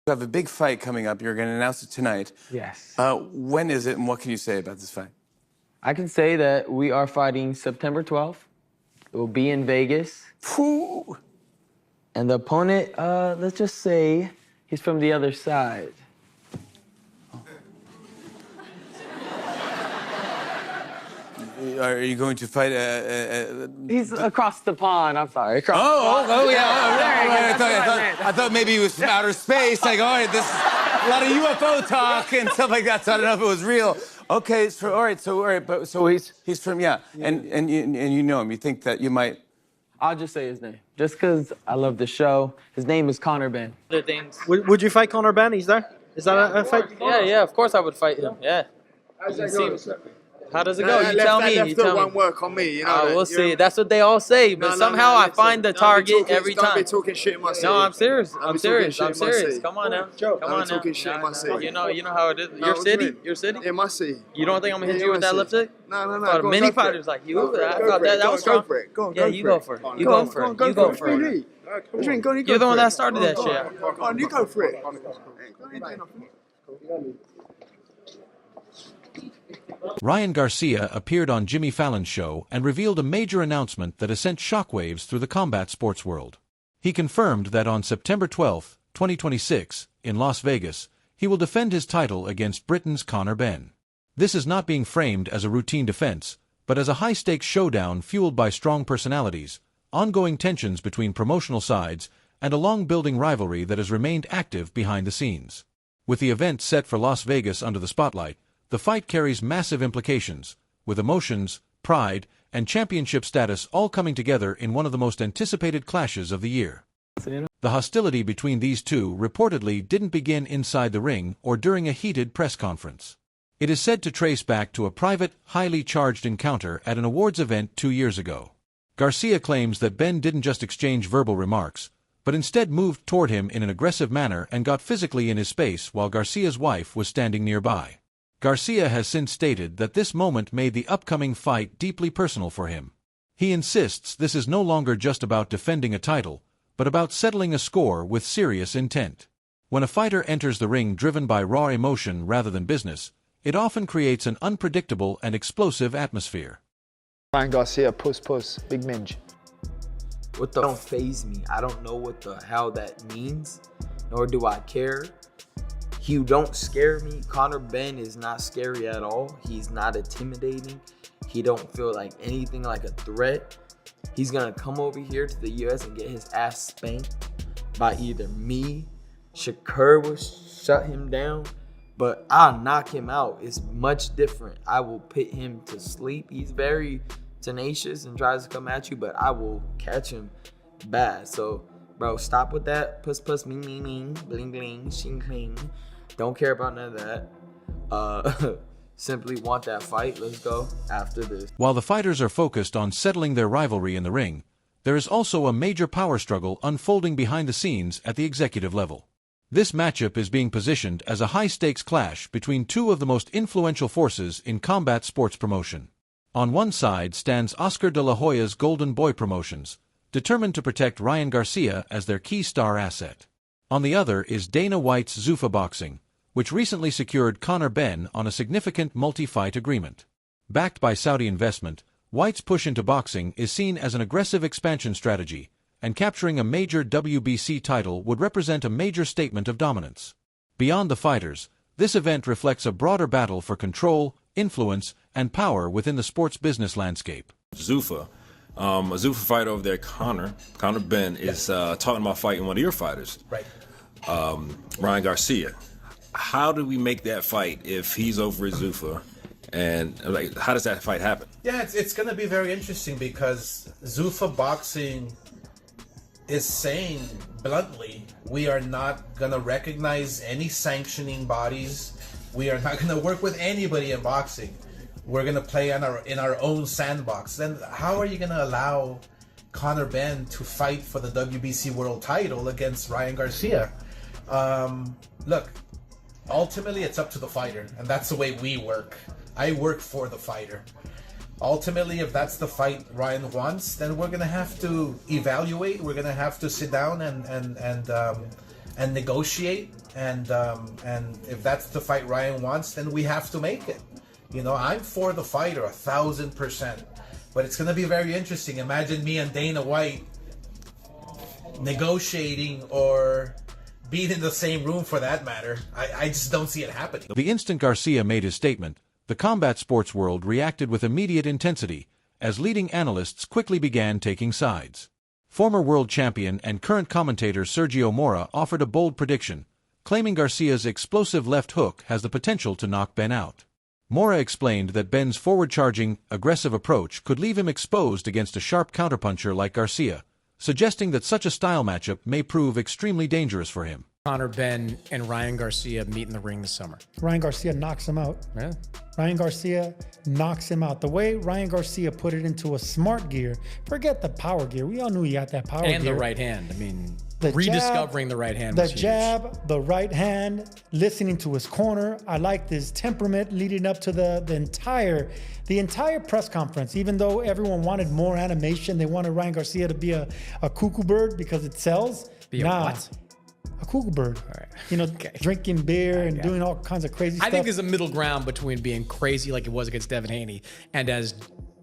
You have a big fight coming up. You're going to announce it tonight. Yes. When is it, and what can you say about this fight? I can say that we are fighting September 12th. It will be in Vegas. Whew. And the opponent, let's just say he's from the other side. Are you going to fight? He's across the pond. I'm sorry. Yeah. I thought maybe he was from outer space. Like, all right, this is a lot of UFO talk and stuff like that. So I don't know if it was real. Okay, so all right, but he's from and you know him. You think that you might? I'll just say his name, just because I love the show. His name is Conor Benn. Other things. Would you fight Conor Benn? He's there. Is that a fight? Yeah, of course I would fight him. Yeah. How does it go? You tell me. You tell me. Won't work on me. You know. We'll see. That's what they all say, but somehow I find the target every time. Don't be talking shit in my city. No, I'm serious. I'm serious. City. Come on now. Come on now. Talking shit in my city. You know how it is. Your city? Your city? In my city. You don't think I'm gonna hit you with that lipstick? No. Many fighters like you. I thought that was strong. Yeah, you go for it. You go for it. You go for it. You're the one that started that shit. Go on, you go for it. Ryan Garcia appeared on Jimmy Fallon's show and revealed a major announcement that has sent shockwaves through the combat sports world. He confirmed that on September 12, 2026, in Las Vegas, he will defend his title against Britain's Conor Benn. This is not being framed as a routine defense, but as a high-stakes showdown fueled by strong personalities, ongoing tensions between promotional sides, and a long-building rivalry that has remained active behind the scenes. With the event set for Las Vegas under the spotlight, the fight carries massive implications, with emotions, pride, and championship status all coming together in one of the most anticipated clashes of the year. The hostility between these two reportedly didn't begin inside the ring or during a heated press conference. It is said to trace back to a private, highly charged encounter at an awards event 2 years ago. Garcia claims that Benn didn't just exchange verbal remarks, but instead moved toward him in an aggressive manner and got physically in his space while Garcia's wife was standing nearby. Garcia has since stated that this moment made the upcoming fight deeply personal for him. He insists this is no longer just about defending a title, but about settling a score with serious intent. When a fighter enters the ring driven by raw emotion rather than business, it often creates an unpredictable and explosive atmosphere. Ryan Garcia, puss, big minge. What the don't faze me. I don't know what the hell that means, nor do I care. He don't scare me. Conor Benn is not scary at all. He's not intimidating. He don't feel like anything like a threat. He's gonna come over here to the US and get his ass spanked by either me, Shakur will shut him down, but I'll knock him out. It's much different. I will put him to sleep. He's very tenacious and tries to come at you, but I will catch him bad. So, bro, stop with that. Puss, ming, bling, bling, shing, bling. Don't care about none of that. Simply want that fight. Let's go after this. While the fighters are focused on settling their rivalry in the ring, there is also a major power struggle unfolding behind the scenes at the executive level. This matchup is being positioned as a high-stakes clash between two of the most influential forces in combat sports promotion. On one side stands Oscar de la Hoya's Golden Boy Promotions, determined to protect Ryan Garcia as their key star asset. On the other is Dana White's Zuffa Boxing, which recently secured Conor Benn on a significant multi-fight agreement. Backed by Saudi investment, White's push into boxing is seen as an aggressive expansion strategy, and capturing a major WBC title would represent a major statement of dominance. Beyond the fighters, this event reflects a broader battle for control, influence, and power within the sports business landscape. Zuffa, a Zuffa fighter over there, Conor Benn, is talking about fighting one of your fighters, right? Ryan Garcia. How do we make that fight if he's over at Zuffa? And like, how does that fight happen? Yeah, it's going to be very interesting because Zuffa Boxing is saying bluntly, we are not going to recognize any sanctioning bodies. We are not going to work with anybody in boxing. We're going to play in our own sandbox. Then how are you going to allow Conor Benn to fight for the WBC world title against Ryan Garcia? Look, ultimately it's up to the fighter, and that's the way we work. I work for the fighter. Ultimately, if that's the fight Ryan wants, then we're gonna have to evaluate. We're gonna have to sit down and and negotiate. And if that's the fight Ryan wants, then we have to make it. You know, I'm for the fighter 1,000%, but it's going to be very interesting. Imagine me and Dana White negotiating or being in the same room for that matter. I just don't see it happening. The instant Garcia made his statement, the combat sports world reacted with immediate intensity as leading analysts quickly began taking sides. Former world champion and current commentator Sergio Mora offered a bold prediction, claiming Garcia's explosive left hook has the potential to knock Benn out. Mora explained that Benn's forward-charging, aggressive approach could leave him exposed against a sharp counterpuncher like Garcia, suggesting that such a style matchup may prove extremely dangerous for him. Conor Benn and Ryan Garcia meet in the ring this summer. Ryan Garcia knocks him out. Yeah. Ryan Garcia knocks him out. The way Ryan Garcia put it into a smart gear, forget the power gear. We all knew he had that power gear. And the right hand. I mean, the rediscovering jab, the right hand the was huge. jab, the right hand, listening to his corner. I liked his temperament leading up to the entire press conference. Even though everyone wanted more animation, they wanted Ryan Garcia to be a cuckoo bird because it sells. Be a what? A cuckoo bird. All right. You know, Okay. drinking beer and doing all kinds of crazy stuff. I think there's a middle ground between being crazy like it was against Devin Haney and as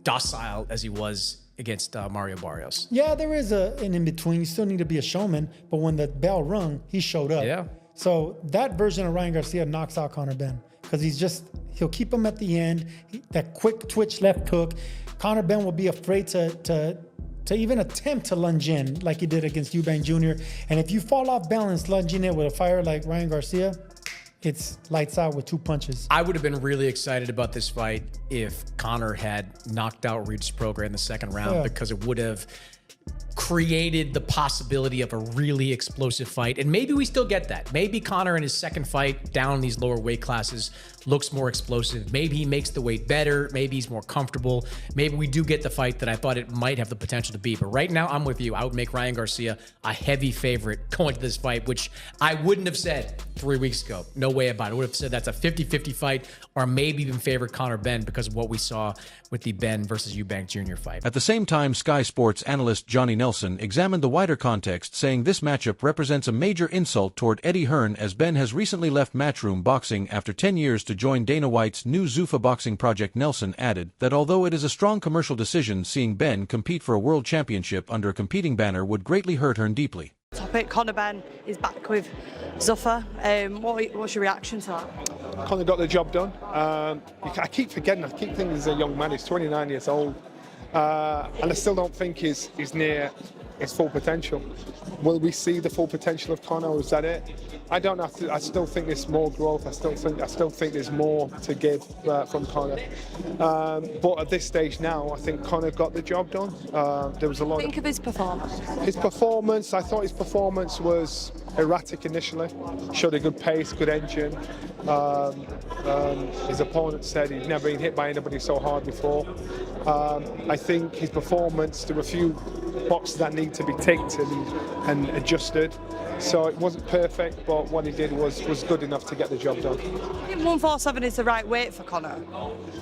docile as he was against Mario Barrios. Yeah, there is an in-between. You still need to be a showman, but when the bell rung, he showed up. Yeah. So that version of Ryan Garcia knocks out Conor Benn because he'll keep him at the end. That quick twitch left hook. Conor Benn will be afraid to even attempt to lunge in like he did against Eubank Jr. And if you fall off balance lunging it with a fighter like Ryan Garcia, it's lights out with 2 punches. I would have been really excited about this fight if Conor had knocked out Regis Prograis in the second round because it would have created the possibility of a really explosive fight. And maybe we still get that. Maybe Conor in his second fight down in these lower weight classes looks more explosive. Maybe he makes the weight better. Maybe he's more comfortable. Maybe we do get the fight that I thought it might have the potential to be. But right now, I'm with you. I would make Ryan Garcia a heavy favorite going to this fight, which I wouldn't have said 3 weeks ago. No way about it. I would have said that's a 50-50 fight or maybe even favored Conor Benn because of what we saw with the Benn versus Eubank Jr. fight. At the same time, Sky Sports analyst Johnny Nelson examined the wider context, saying this matchup represents a major insult toward Eddie Hearn as Benn has recently left Matchroom Boxing after 10 years to join Dana White's new Zuffa boxing project. Nelson added that although it is a strong commercial decision, seeing Benn compete for a world championship under a competing banner would greatly hurt Hearn deeply. Topic, Conor Benn is back with Zuffa. What's your reaction to that? Conor got the job done. I keep forgetting, I keep thinking he's a young man, he's 29 years old. And I still don't think he's near his full potential. Will we see the full potential of Conor, or is that it? I don't know. I still think there's more growth. I still think there's more to give from Conor. But at this stage now, I think Conor got the job done. There was a lot. Think of his performance. His performance. I thought his performance was erratic initially. Showed a good pace, good engine. His opponent said he'd never been hit by anybody so hard before. I think his performance, there were a few boxes that need to be ticked and adjusted. So it wasn't perfect, but what he did was good enough to get the job done. I think 147 is the right weight for Conor.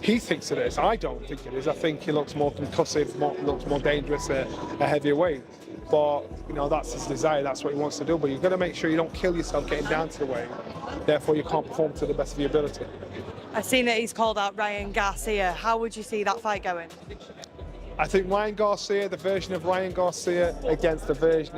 He thinks it is. I don't think it is. I think he looks more concussive, looks more dangerous at a heavier weight. But, you know, that's his desire. That's what he wants to do. But you've got to make sure you don't kill yourself getting down to the weight. Therefore, you can't perform to the best of your ability. I've seen that he's called out Ryan Garcia. How would you see that fight going? I think Ryan Garcia, the version of Ryan Garcia against the version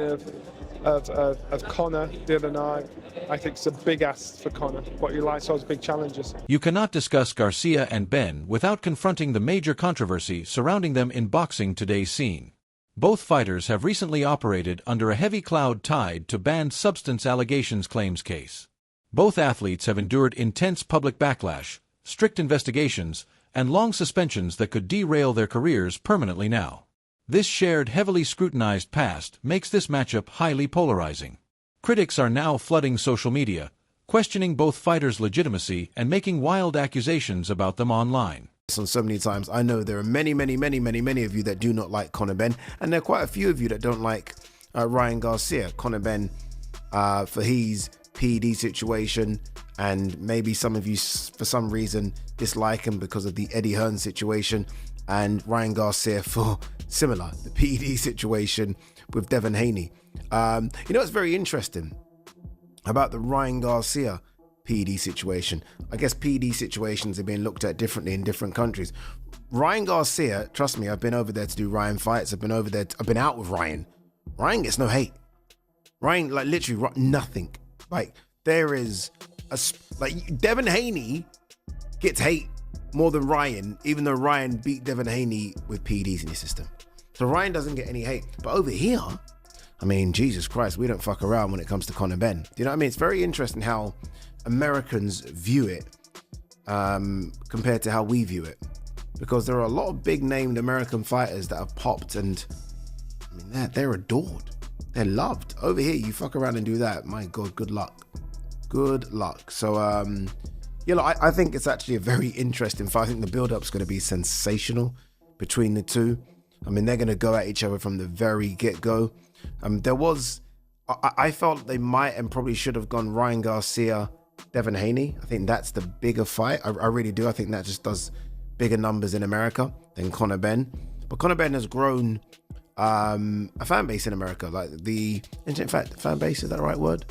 of Conor the other night, I think it's a big ask for Conor. What you like, those big challenges. You cannot discuss Garcia and Benn without confronting the major controversy surrounding them in boxing today's scene. Both fighters have recently operated under a heavy cloud tied to banned substance allegations claims case. Both athletes have endured intense public backlash, strict investigations, and long suspensions that could derail their careers permanently now. This shared, heavily scrutinized past makes this matchup highly polarizing. Critics are now flooding social media, questioning both fighters' legitimacy and making wild accusations about them online. On so many times, I know there are many of you that do not like Conor Benn, and there are quite a few of you that don't like Ryan Garcia. Conor Benn for his PED situation, and maybe some of you for some reason dislike him because of the Eddie Hearn situation, and Ryan Garcia for similar, the PED situation with Devin Haney. You know, it's very interesting. about the Ryan Garcia PD situation. I guess PD situations are being looked at differently in different countries. Ryan Garcia, trust me, I've been over there to do Ryan fights. I've been over there. I've been out with Ryan. Ryan gets no hate. Ryan, like, literally nothing. Like, there is Devin Haney gets hate more than Ryan, even though Ryan beat Devin Haney with PDs in his system. So Ryan doesn't get any hate. But over here, I mean, Jesus Christ, we don't fuck around when it comes to Conor Benn. Do you know what I mean? It's very interesting how Americans view it compared to how we view it. Because there are a lot of big named American fighters that have popped, and I mean, they're adored. They're loved. Over here, you fuck around and do that. My God, good luck. Good luck. So, I think it's actually a very interesting fight. I think the build-up's going to be sensational between the two. I mean, they're going to go at each other from the very get-go. I felt they might and probably should have gone Ryan Garcia, Devin Haney. I think that's the bigger fight. I really do. I think that just does bigger numbers in America than Conor Benn. But Conor Benn has grown a fan base in America. Like in fact, fan base, is that the right word?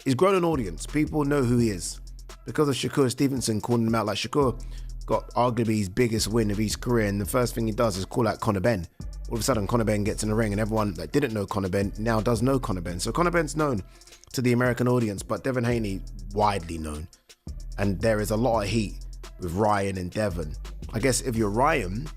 He's grown an audience. People know who he is. Because of Shakur Stevenson calling him out. Like, Shakur got arguably his biggest win of his career, and the first thing he does is call out Conor Benn. All of a sudden, Conor Benn gets in the ring, and everyone that didn't know Conor Benn now does know Conor Benn. So Conor Benn's known to the American audience, but Devin Haney, widely known. And there is a lot of heat with Ryan and Devin. I guess if you're Ryan,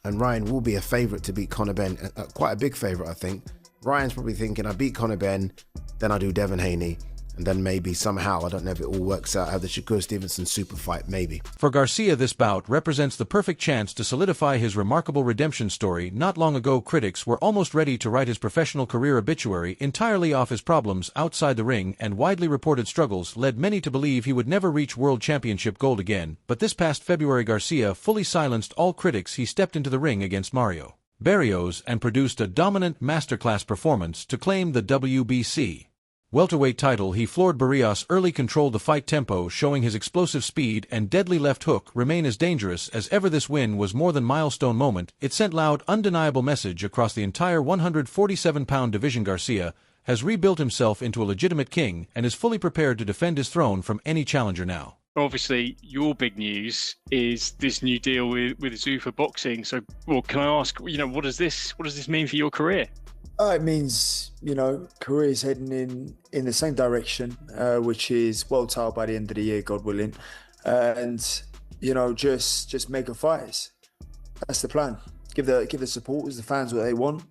and Ryan will be a favourite to beat Conor Benn, quite a big favourite, I think. Ryan's probably thinking, I beat Conor Benn, then I do Devin Haney, and then maybe somehow, I don't know if it all works out, have the Shakur Stevenson super fight, maybe. For Garcia, this bout represents the perfect chance to solidify his remarkable redemption story. Not long ago, critics were almost ready to write his professional career obituary entirely off his problems outside the ring, and widely reported struggles led many to believe he would never reach world championship gold again. But this past February, Garcia fully silenced all critics. He stepped into the ring against Mario Barrios and produced a dominant masterclass performance to claim the WBC welterweight title. He floored Barrios, early controlled the fight tempo, showing his explosive speed and deadly left hook remain as dangerous as ever. This win was more than milestone moment. It sent loud, undeniable message across the entire 147-pound division. Garcia has rebuilt himself into a legitimate king and is fully prepared to defend his throne from any challenger now. Obviously, your big news is this new deal with Zuffa Boxing. So, well, can I ask, what does this mean for your career? It means, career's heading in the same direction, which is world title by the end of the year, God willing. And, just mega fights. That's the plan. Give the supporters, the fans what they want.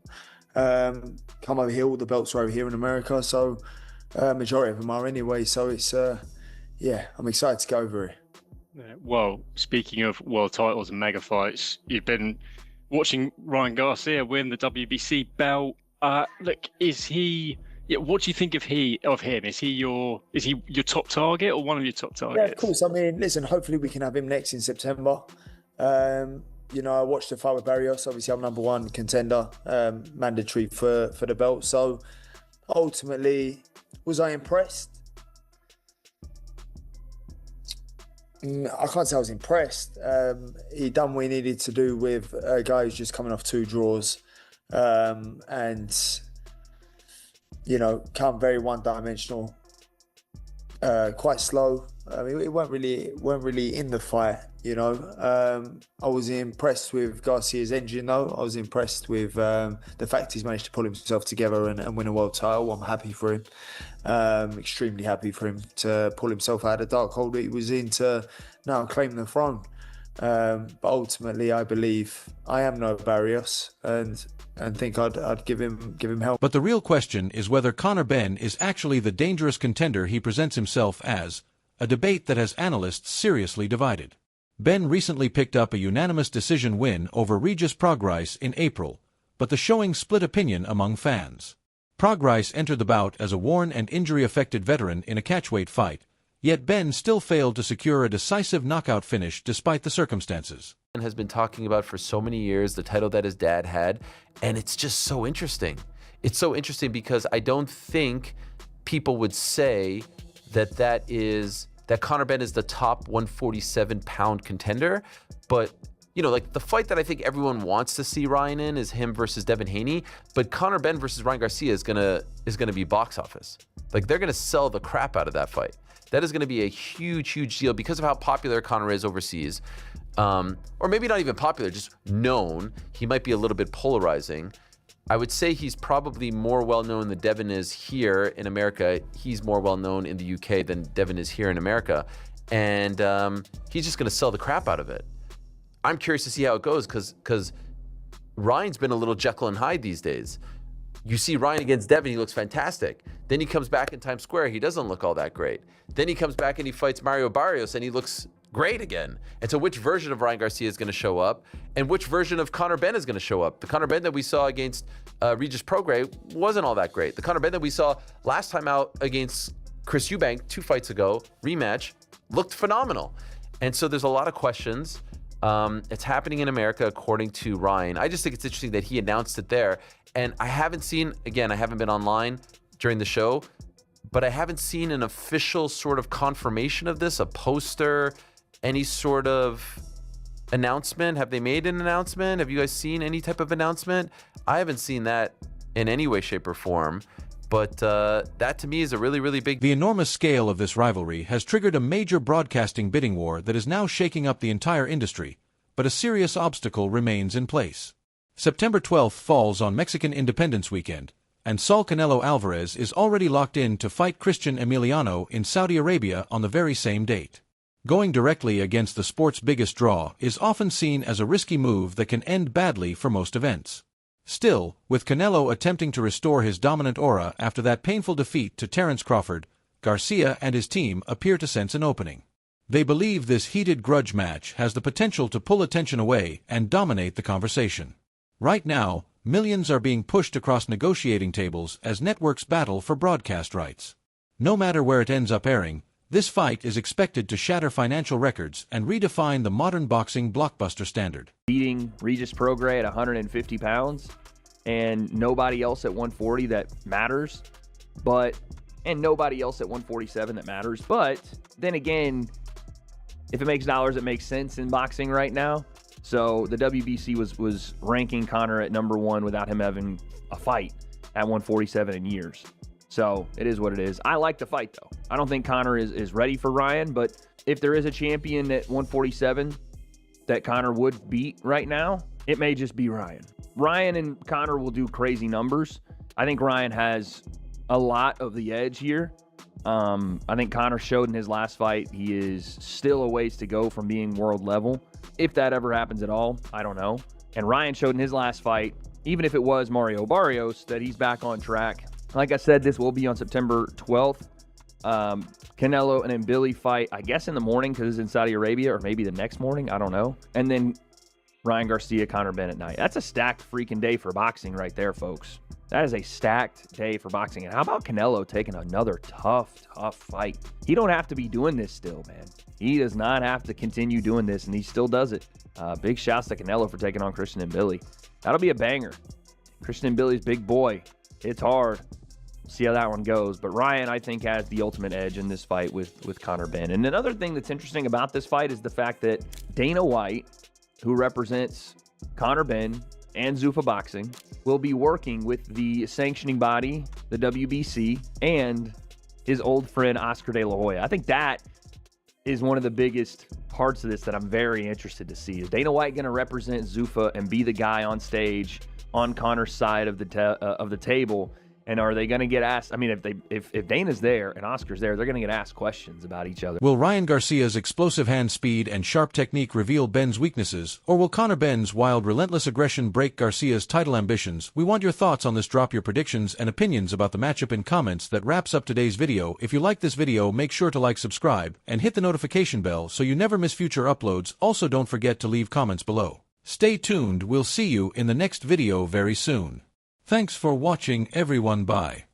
Come over here, all the belts are over here in America. So, majority of them are anyway. So it's, I'm excited to go over here. Well, speaking of world titles and mega fights, you've been watching Ryan Garcia win the WBC belt. Look, is he? Yeah, what do you think of him? Is he your top target or one of your top targets? Yeah, of course. I mean, listen. Hopefully, we can have him next in September. I watched the fight with Barrios. Obviously, I'm number one contender, mandatory for the belt. So, ultimately, was I impressed? I can't say I was impressed. He done what he needed to do with a guy who's just coming off 2 draws. And come very one-dimensional, quite slow. I mean, it weren't really in the fight. I was impressed with Garcia's engine, though. I was impressed with the fact he's managed to pull himself together and win a world title. I'm happy for him, extremely happy for him to pull himself out of the dark hole that he was in to now claim the throne. But ultimately, I believe I am no Barrios, and think I'd give him help. But the real question is whether Conor Benn is actually the dangerous contender he presents himself as, a debate that has analysts seriously divided. Benn recently picked up a unanimous decision win over Regis Prograis in April, but the showing split opinion among fans. Prograis entered the bout as a worn and injury-affected veteran in a catchweight fight, yet Benn still failed to secure a decisive knockout finish despite the circumstances. Has been talking about for so many years the title that his dad had, and it's just so interesting. It's so interesting because I don't think people would say that Conor Benn is the top 147-pound contender, but like the fight that I think everyone wants to see Ryan in is him versus Devin Haney, but Conor Benn versus Ryan Garcia is gonna be box office. Like they're gonna sell the crap out of that fight. That is gonna be a huge, huge deal because of how popular Conor is overseas. Or maybe not even popular, just known. He might be a little bit polarizing. I would say he's probably more well-known than Devin is here in America. He's more well-known in the UK than Devin is here in America. And he's just gonna sell the crap out of it. I'm curious to see how it goes because Ryan's been a little Jekyll and Hyde these days. You see Ryan against Devin, he looks fantastic. Then he comes back in Times Square, he doesn't look all that great. Then he comes back and he fights Mario Barrios and he looks great again. And so which version of Ryan Garcia is going to show up and which version of Conor Benn is going to show up? The Conor Benn that we saw against Regis Prograis wasn't all that great. The Conor Benn that we saw last time out against Chris Eubank 2 fights ago, rematch, looked phenomenal. And so there's a lot of questions. It's happening in America, according to Ryan. I just think it's interesting that he announced it there. And I haven't seen, again, I haven't been online during the show, but I haven't seen an official sort of confirmation of this, a poster, any sort of announcement. Have they made an announcement? Have you guys seen any type of announcement? I haven't seen that in any way, shape, or form. But that to me is a really, really big... The enormous scale of this rivalry has triggered a major broadcasting bidding war that is now shaking up the entire industry, but a serious obstacle remains in place. September 12th falls on Mexican Independence Weekend, and Saul Canelo Alvarez is already locked in to fight Christian Emiliano in Saudi Arabia on the very same date. Going directly against the sport's biggest draw is often seen as a risky move that can end badly for most events. Still, with Canelo attempting to restore his dominant aura after that painful defeat to Terence Crawford, Garcia and his team appear to sense an opening. They believe this heated grudge match has the potential to pull attention away and dominate the conversation. Right now, millions are being pushed across negotiating tables as networks battle for broadcast rights. No matter where it ends up airing, this fight is expected to shatter financial records and redefine the modern boxing blockbuster standard. Beating Regis Prograis at 150 pounds and nobody else at 140 that matters, and nobody else at 147 that matters. But then again, if it makes dollars, it makes sense in boxing right now. So the WBC was ranking Conor at number 1 without him having a fight at 147 in years. So it is what it is. I like the fight, though. I don't think Conor is ready for Ryan, but if there is a champion at 147 that Conor would beat right now, it may just be Ryan. Ryan and Conor will do crazy numbers. I think Ryan has a lot of the edge here. I think Conor showed in his last fight he is still a ways to go from being world level. If that ever happens at all, I don't know. And Ryan showed in his last fight, even if it was Mario Barrios, that he's back on track. Like I said, this will be on September 12th. Canelo and Billy fight, I guess in the morning because it's in Saudi Arabia, or maybe the next morning, I don't know. And then Ryan Garcia, Conor Benn at night. That's a stacked freaking day for boxing right there, folks. That is a stacked day for boxing. And how about Canelo taking another tough fight? He don't have to be doing this still, man. He does not have to continue doing this, and he still does it. Big shouts to Canelo for taking on Christian and Billy. That'll be a banger. Christian and Billy's big boy. It's hard. We'll see how that one goes. But Ryan, I think, has the ultimate edge in this fight with Conor Benn. And another thing that's interesting about this fight is the fact that Dana White, who represents Conor Benn and Zuffa Boxing, will be working with the sanctioning body, the WBC, and his old friend Oscar De La Hoya. I think that is one of the biggest parts of this that I'm very interested to see. Is Dana White going to represent Zuffa and be the guy on stage on Conor's side of the table? And are they going to get asked? I mean, if Dana's there and Oscar's there, they're going to get asked questions about each other. Will Ryan Garcia's explosive hand speed and sharp technique reveal Benn's weaknesses, or will Conor Benn's wild, relentless aggression break Garcia's title ambitions? We want your thoughts on this. Drop your predictions and opinions about the matchup in comments. That wraps up today's video. If you like this video, make sure to like, subscribe, and hit the notification bell so you never miss future uploads. Also, don't forget to leave comments below. Stay tuned. We'll see you in the next video very soon. Thanks for watching, everyone. Bye.